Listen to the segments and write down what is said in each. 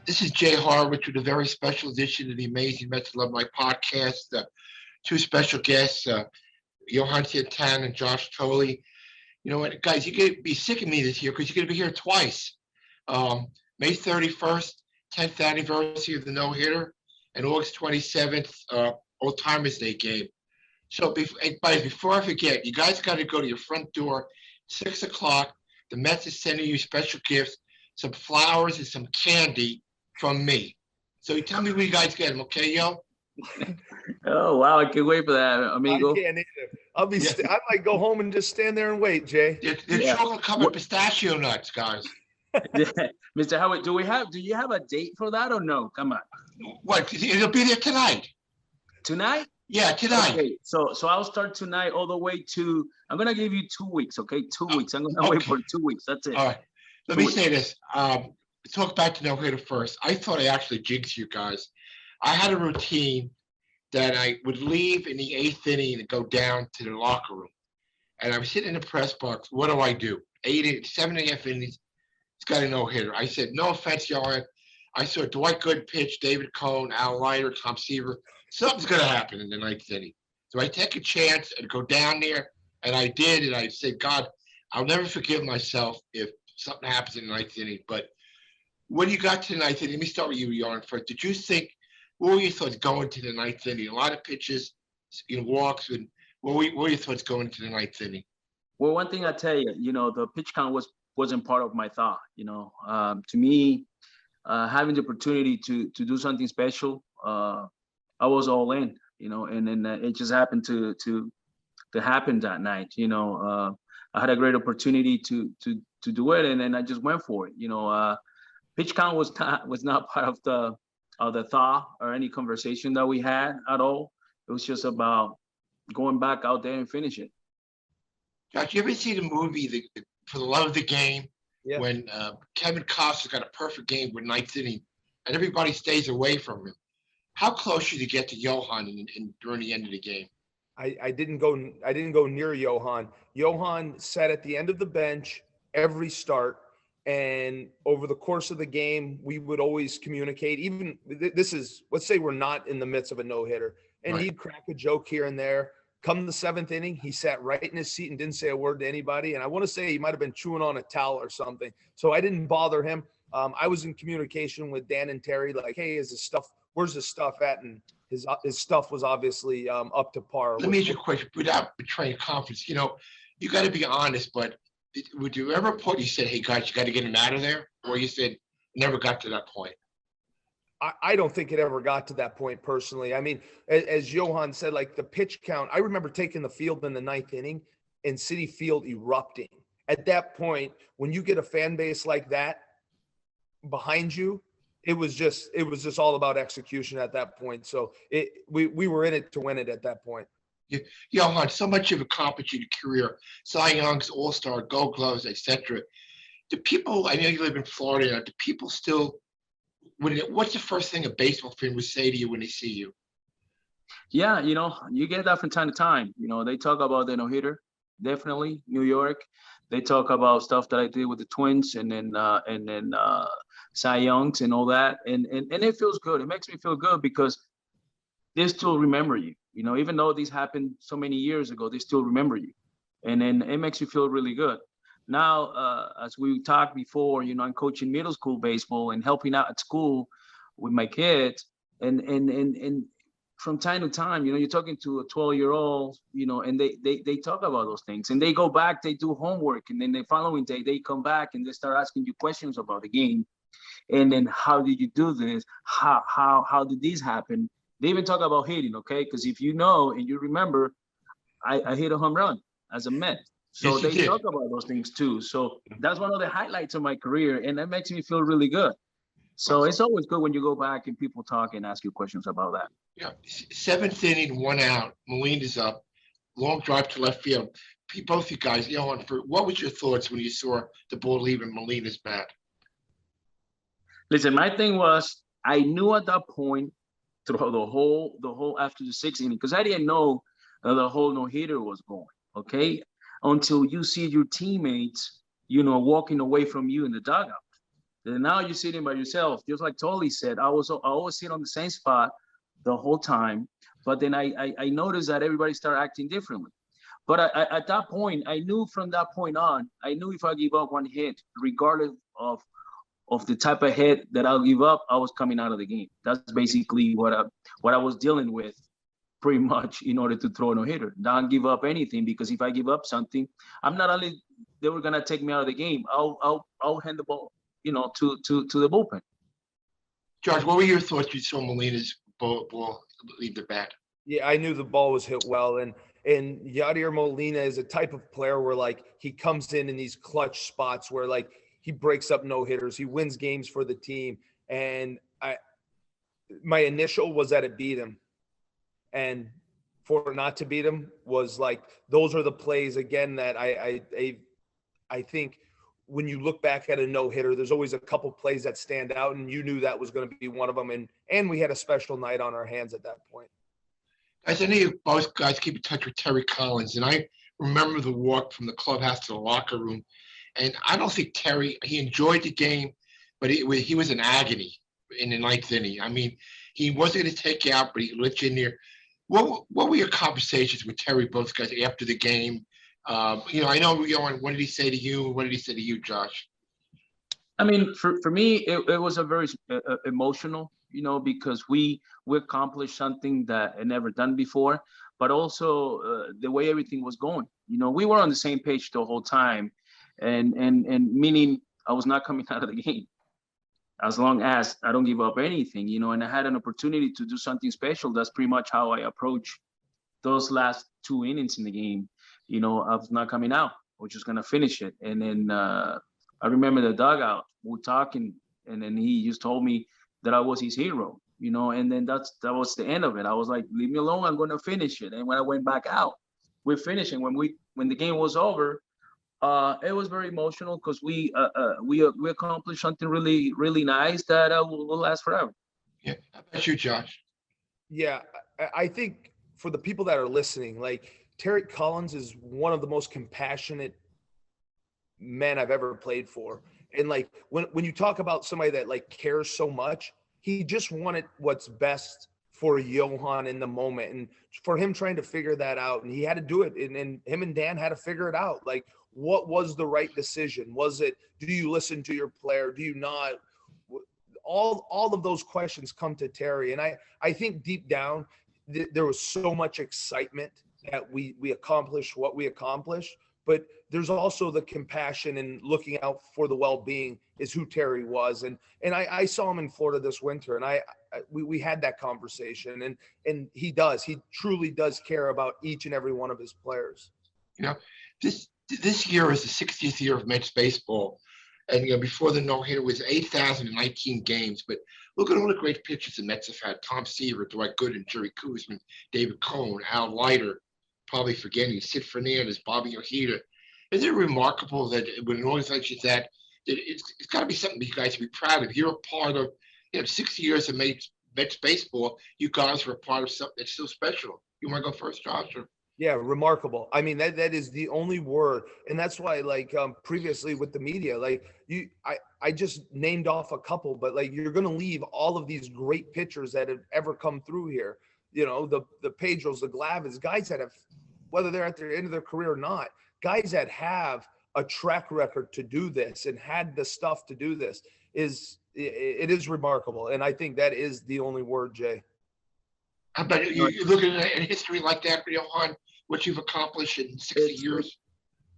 This is Jay Horwitz with a very special edition of the Amazing Mets Love Life podcast. Two special guests, Johan Santana and Josh Thole. You know what, guys, you're going to be sick of me this year because you're going to be here twice. May 31st, 10th anniversary of the NoHitter, and August 27th, Old Timers Day game. So before I forget, you guys got to go to your front door, 6 o'clock. The Mets is sending you special gifts, some flowers and some candy from me. So you tell me where you guys get them, okay, yo? Oh, wow. I can't wait for that, amigo. I can't either. I might go home and just stand there and wait, Jay. They're chocolate covered pistachio nuts, guys. Mr. Howard, do you have a date for that or no? Come on. What? It'll be there tonight. Tonight? Yeah, tonight. Okay. So I'll start tonight all the way to, I'm going to give you 2 weeks, okay? 2 weeks. I'm going to wait for 2 weeks. That's it. All right. Let me say this. Talk back to NoHitter first. I thought I actually jinxed you guys. I had a routine that I would leave in the 8th inning and go down to the locker room. And I was sitting in the press box. What do? 7.5 innings. It's got a no-hitter. I said, no offense, Johan. I saw Dwight Gooden pitch, David Cohn, Al Leiter, Tom Seaver. Something's going to happen in the 9th inning. So I take a chance and go down there. And I did. And I said, God, I'll never forgive myself if something happens in the 9th inning. But when you got to the 9th inning, let me start with you, Johan, first. Did you think, what were your thoughts going to the 9th inning? A lot of pitches, walks, and what were your thoughts going to the 9th inning? Well, one thing I tell you, the pitch count wasn't part of my thought. To me, having the opportunity to do something special, I was all in. And then it just happened to happen that night. I had a great opportunity to do it, and then I just went for it. Pitch count was not part of the thought or any conversation that we had at all. It was just about going back out there and finish it. Josh, you ever see the movie For the Love of the Game? Yeah. When Kevin Costner's got a perfect game with 9th inning, and everybody stays away from him. How close did you get to Johan during the end of the game? I didn't go near Johan. Johan sat at the end of the bench every start. And over the course of the game, we would always communicate. Even let's say we're not in the midst of a no-hitter, and right. He'd crack a joke here and there. Come the 7th inning, he sat right in his seat and didn't say a word to anybody. And I want to say he might have been chewing on a towel or something. So I didn't bother him. I was in communication with Dan and Terry, like, hey, where's his stuff at? And his stuff was obviously up to par. Let me ask you a question without betraying confidence. You got to be honest, but would you ever you said, hey, guys, you got to get him out of there? Or you said, never got to that point? I don't think it ever got to that point personally. I mean, as Johan said, like the pitch count, I remember taking the field in the 9th inning and Citi Field erupting. At that point, when you get a fan base like that behind you, it was just all about execution at that point. So we were in it to win it at that point. Johan, so much you've accomplished in your career, Cy Young's, All-Star, Gold Gloves, etc. Do people, I know you live in Florida now, do people still, what's the first thing a baseball fan would say to you when they see you? Yeah, you get that from time to time. They talk about the no-hitter, definitely, New York. They talk about stuff that I did with the Twins and then Cy Young's and all that. And it feels good. It makes me feel good because they still remember you. Even though these happened so many years ago, they still remember you. And then it makes you feel really good. Now, as we talked before, I'm coaching middle school baseball and helping out at school with my kids. And from time to time, you're talking to a 12-year-old, and they talk about those things. And they go back, they do homework. And then the following day, they come back and they start asking you questions about the game. And then how did you do this? How did this happen? They even talk about hitting, okay? Because if you know and you remember, I hit a home run as a Met. So they talk about those things too. So that's one of the highlights of my career, and that makes me feel really good. So it's always good when you go back and people talk and ask you questions about that. Yeah, 7th inning, 1 out. Molina's up. Long drive to left field. Both you guys, what was your thoughts when you saw the ball leaving Molina's bat? Listen, my thing was I knew at that point throughout the whole after the 6th inning, because I didn't know the whole no-hitter was going, okay? Until you see your teammates, walking away from you in the dugout. And now you're sitting by yourself, just like Thole said. I always sit on the same spot the whole time, but then I noticed that everybody started acting differently. But at that point, I knew from that point on, I knew if I give up one hit, regardless of the type of hit that I'll give up, I was coming out of the game. That's basically what I was dealing with, pretty much, in order to throw a no-hitter. Don't give up anything, because if I give up something, I'm not only they were gonna take me out of the game, I'll hand the ball, to the bullpen. Josh, what were your thoughts you saw Molina's ball leave the bat? Yeah, I knew the ball was hit well, and Yadier Molina is a type of player where, like, he comes in these clutch spots where, like, he breaks up no-hitters, he wins games for the team, and my initial was that it beat him, and for it not to beat him was like, those are the plays again that I think when you look back at a no-hitter, there's always a couple plays that stand out, and you knew that was going to be one of them, and we had a special night on our hands at that point. Guys, I know you both guys keep in touch with Terry Collins, and I remember the walk from the clubhouse to the locker room. And I don't think Terry, he enjoyed the game, but he was in agony in the ninth inning. I mean, he wasn't going to take you out, but he let you in there. What were your conversations with Terry, both guys, after the game? I know, what did he say to you? What did he say to you, Josh? I mean, for me, it was a very emotional, because we accomplished something that I never done before, but also the way everything was going. We were on the same page the whole time, and meaning I was not coming out of the game as long as I don't give up anything, and I had an opportunity to do something special. That's pretty much how I approach those last 2 innings in the game. I was not coming out. We're just gonna finish it. And then I remember the dugout. We were talking, and then he just told me that I was his hero. And then that was the end of it. I was like, leave me alone. I'm gonna finish it. And when I went back out, we're finishing. When the game was over, it was very emotional, because we accomplished something really, really nice that will last forever. Yeah, how about you, Josh? Yeah, I think for the people that are listening, like, Terry Collins is one of the most compassionate men I've ever played for. And, like, when you talk about somebody that, like, cares so much, he just wanted what's best for Johan in the moment, and for him trying to figure that out, and he had to do it, and him and Dan had to figure it out. Like, what was the right decision? Was it, do you listen to your player? Do you not? All of those questions come to Terry. And I think deep down, there was so much excitement that we accomplished what we accomplished, but there's also the compassion and looking out for the well-being is who Terry was. And I saw him in Florida this winter, and we had that conversation, and he truly does care about each and every one of his players. This year is the 60th year of Mets baseball, and before the no-hitter was 8,019 games. But look at all the great pitchers the Mets have had: Tom Seaver, Dwight Gooden, Jerry Koosman, David Cohn, Al Leiter, probably forgetting Sid Fernandez, Bobby Ojeda. Isn't it remarkable that when an organization that it's got to be something you guys to be proud of? You're a part of 60 years of Mets baseball. You guys are a part of something that's so special. You want to go first, Josh? Or? Yeah, remarkable. I mean, that is the only word. And that's why, like, previously with the media, like, I just named off a couple, but, like, you're going to leave all of these great pitchers that have ever come through here. The Pedros, the Glavins, guys that have, whether they're at the end of their career or not, guys that have a track record to do this and had the stuff to do this it is remarkable. And I think that is the only word, Jay. How about you looking at history like that, Johan, what you've accomplished in 60 years?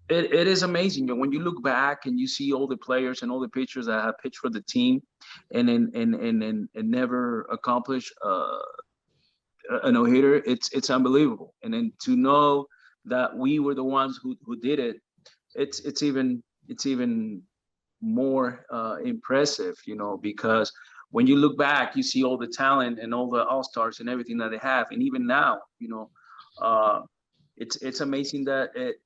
It is amazing. And when you look back and you see all the players and all the pitchers that have pitched for the team and never accomplished a no-hitter, it's unbelievable. And then to know that we were the ones who did it, it's even more impressive, because when you look back, you see all the talent and all the all-stars and everything that they have. And even now, it's amazing that it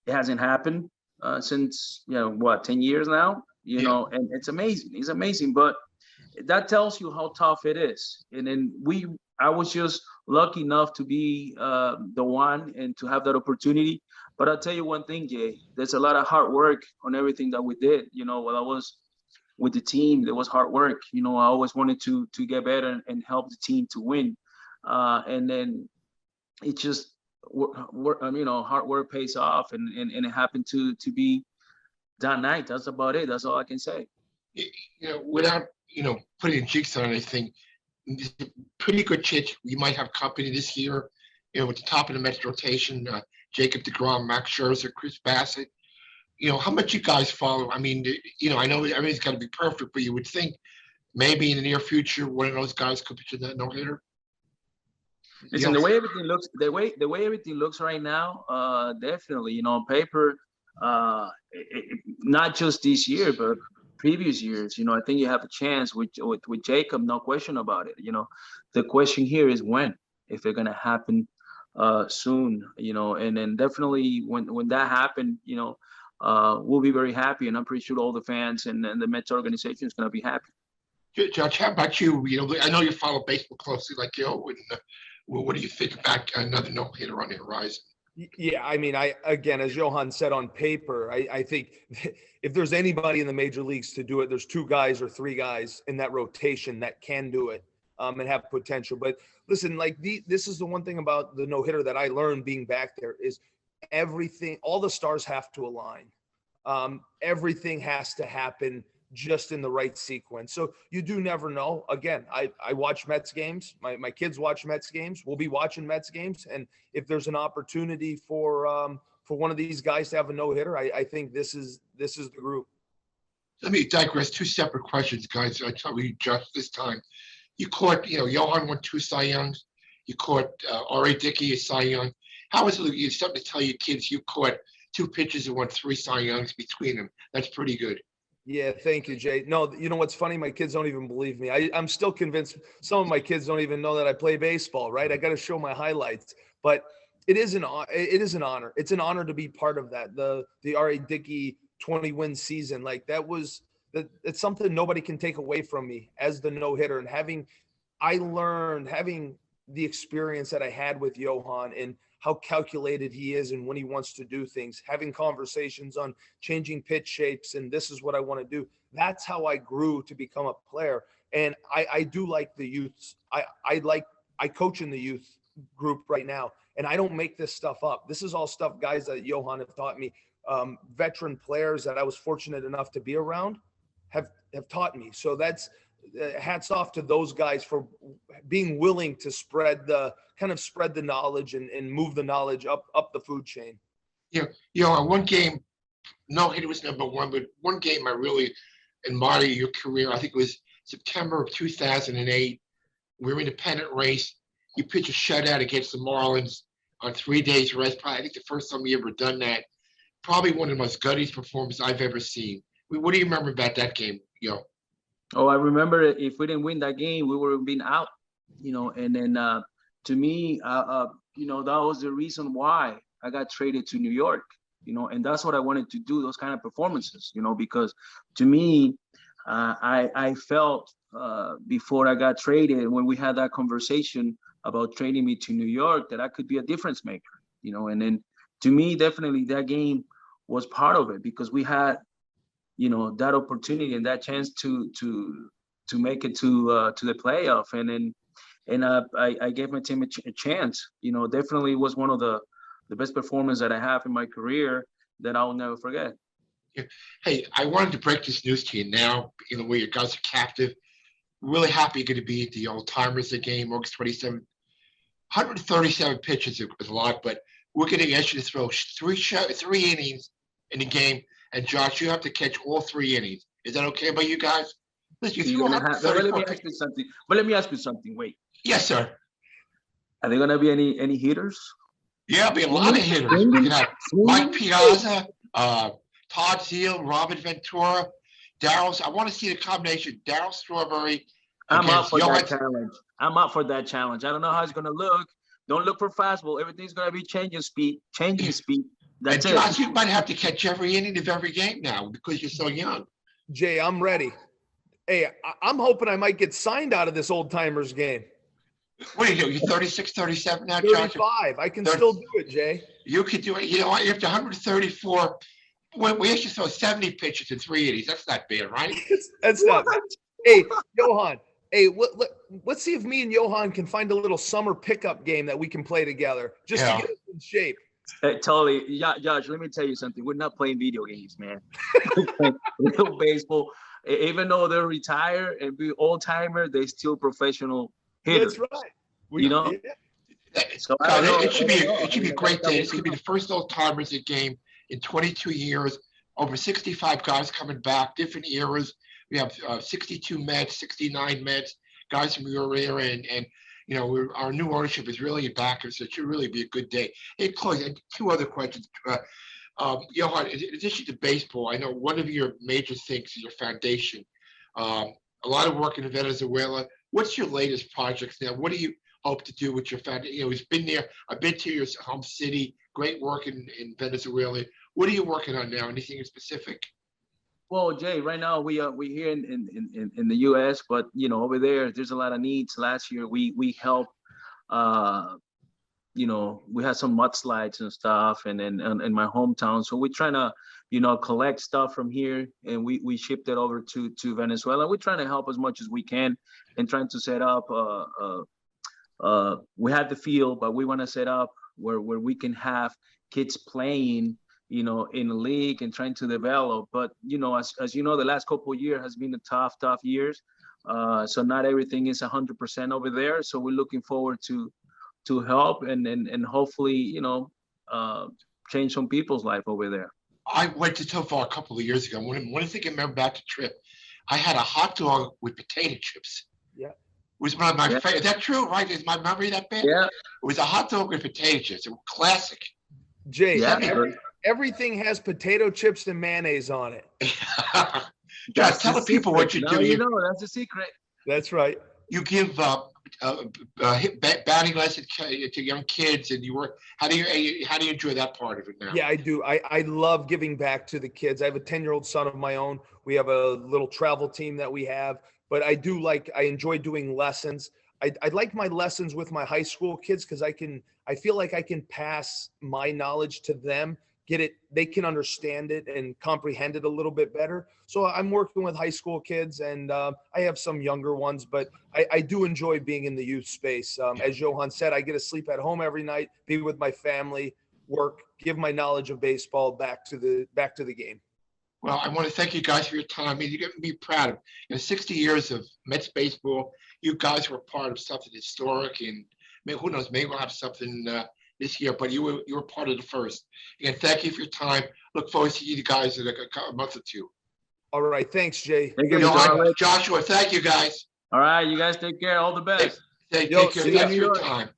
hasn't happened since 10 years now, and it's amazing. It's amazing, but that tells you how tough it is. And then I was just lucky enough to be the one and to have that opportunity. But I'll tell you one thing, Jay, there's a lot of hard work on everything that we did. While I was with the team. There was hard work. You know, I always wanted to get better and help the team to win. And then it just, you know, hard work pays off, and it happened to be that night. That's about it. That's all I can say. You know, without, you know, putting jinx on anything, there's a pretty good chance we might have company this year. You know, at the top of the Mets rotation, Jacob deGrom, Max Scherzer, Chris Bassett. You know, how much you guys follow? I mean, you know, I know everything's got to be perfect, but you would think maybe in the near future one of those guys could pitch in that no-hitter. Listen, the way everything looks right now, definitely, you know, on paper, not just this year, but previous years, you know, I think you have a chance with Jacob, no question about it. You know, the question here is when, if they're gonna happen soon, you know, and then definitely when that happened, you know, we'll be very happy, and I'm pretty sure all the fans and the Mets organization is gonna be happy. Judge, how about you? You know, I know you follow baseball closely, like you. And, what do you think about another no-hitter on the horizon? Yeah, I mean, again, as Johan said, on paper, I think if there's anybody in the major leagues to do it, there's 2 guys or 3 guys in that rotation that can do it and have potential. But listen, like this is the one thing about the no-hitter that I learned being back there is everything, all the stars have to align. Everything has to happen just in the right sequence. So you do never know. Again, I watch Mets games. My kids watch Mets games. We'll be watching Mets games. And if there's an opportunity for one of these guys to have a no-hitter, I think this is the group. Let me digress. 2 separate questions, guys. I tell you just this time. You caught, you know, Johan won 2 Cy Youngs. You caught R.A. Dickey a Cy Young. How is it? You have something to tell your kids you caught 2 pitchers and won 3 Cy Youngs between them. That's pretty good. Yeah, thank you, Jay. No, you know what's funny? My kids don't even believe me. I'm still convinced some of my kids don't even know that I play baseball, right? I got to show my highlights. But it is an honor. It's an honor to be part of that. The R.A. Dickey 20-win season, like it's something nobody can take away from me as the no-hitter. And having the experience that I had with Johan and how calculated he is and when he wants to do things, having conversations on changing pitch shapes, and this is what I want to do. That's how I grew to become a player. And I do like the youths. I coach in the youth group right now, and I don't make this stuff up. This is all stuff guys that Johan have taught me. Veteran players that I was fortunate enough to be around have taught me. So that's hats off to those guys for being willing to spread the knowledge and move the knowledge up the food chain. Yeah, you know, one game, no-hitter was number 1, but one game I really admire your career. I think it was September of 2008. We were in a pennant race. You pitched a shutout against the Marlins on 3 days rest. Probably, I think the first time you ever done that. Probably one of the most gutty performances I've ever seen. What do you remember about that game, yo? Oh, I remember if we didn't win that game, we were being out, you know, and then to me, you know, that was the reason why I got traded to New York, you know, and that's what I wanted to do, those kind of performances, you know, because to me, I felt before I got traded, when we had that conversation about trading me to New York, that I could be a difference maker, you know, and then to me, definitely that game was part of it because we had, you know, that opportunity and that chance to make it to the playoff, and I gave my team a chance. You know, definitely was one of the best performances that I have in my career that I'll never forget. Yeah. Hey, I wanted to break this news to you now, in the way you guys are captive. Really happy you're going to be at the Old Timers game, August 27th. 137 pitches is a lot, but we're going to ask you to throw 3 innings in the game. And Josh, you have to catch all 3 innings. Is that okay by you guys? Let me ask you something. Wait. Yes, sir. Are there gonna be any hitters? Yeah, there'll be a lot of hitters. We can have Mike Piazza, Todd Zeile, Robert Ventura, Darryl. I want to see the combination. Darryl Strawberry. I'm up for that challenge. I don't know how it's gonna look. Don't look for fastball. Everything's gonna be changing speed. That's it. Josh, you might have to catch every inning of every game now because you're so young. Jay, I'm ready. Hey, I'm hoping I might get signed out of this Old Timers game. What are you doing? You're 36, 37 now, 35. Josh? I can still do it, Jay. You could do it. You know what? After 134 We actually saw 70 pitches in 3 innings. That's not bad, right? That's not bad. Hey, Johan. Hey, let's see if me and Johan can find a little summer pickup game that we can play together just to get us in shape. Totally. Yeah, Josh, let me tell you something. We're not playing video games, man. Real baseball. Even though they're retired and be old-timer, they still professional hitters. That's right. So it should be a great day. This could be the first old-timers in game in 22 years. Over 65 guys coming back, different eras. We have 62 Mets, 69 Mets, guys from your era, and our new ownership is really back, so it should really be a good day. Hey, Chloe, 2 other questions. Johan, in addition to baseball, I know one of your major things is your foundation. A lot of work in Venezuela. What's your latest projects now? What do you hope to do with your foundation? It's been there. I've been to your home city. Great work in Venezuela. What are you working on now? Anything in specific? Well, Jay, right now we here in the U.S., but over there's a lot of needs. Last year we helped, we had some mudslides and stuff, and then in my hometown. So we're trying to, collect stuff from here, and we shipped it over to Venezuela. We're trying to help as much as we can, and trying to set up. We have the field, but we want to set up where we can have kids playing, in the league and trying to develop. But, as you know, the last couple of years has been a tough years. So not everything is 100% over there. So we're looking forward to help and hopefully, change some people's life over there. I went to Tampa a couple of years ago. One thing I remember about the trip, I had a hot dog with potato chips. Yeah. It was one of my favorite. Is that true, right? Is my memory that bad? Yeah. It was a hot dog with potato chips. It was classic. Jay, yeah, everything has potato chips and mayonnaise on it. Just tell the people what you do. That's the secret. That's right. You give batting lessons to young kids, and you work. How do you enjoy that part of it now? Yeah, I do. I love giving back to the kids. I have a 10-year-old son of my own. We have a little travel team that we have, but I enjoy doing lessons. I like my lessons with my high school kids because I feel like I can pass my knowledge to them, they can understand it and comprehend it a little bit better. So I'm working with high school kids, and I have some younger ones, but I do enjoy being in the youth space. As Johan said, I get to sleep at home every night, be with my family, work, give my knowledge of baseball back to the game. Well, I want to thank you guys for your time. I mean, you get me proud of 60 years of Mets baseball. You guys were part of something historic, and who knows, maybe we'll have something this year. But you were part of the first. Again, thank you for your time. Look forward to seeing you guys in a month or two. All right, thanks, Jay. Thank you, Joshua. Thank you, guys. All right, you guys take care. All the best. Take care. Thanks for your time.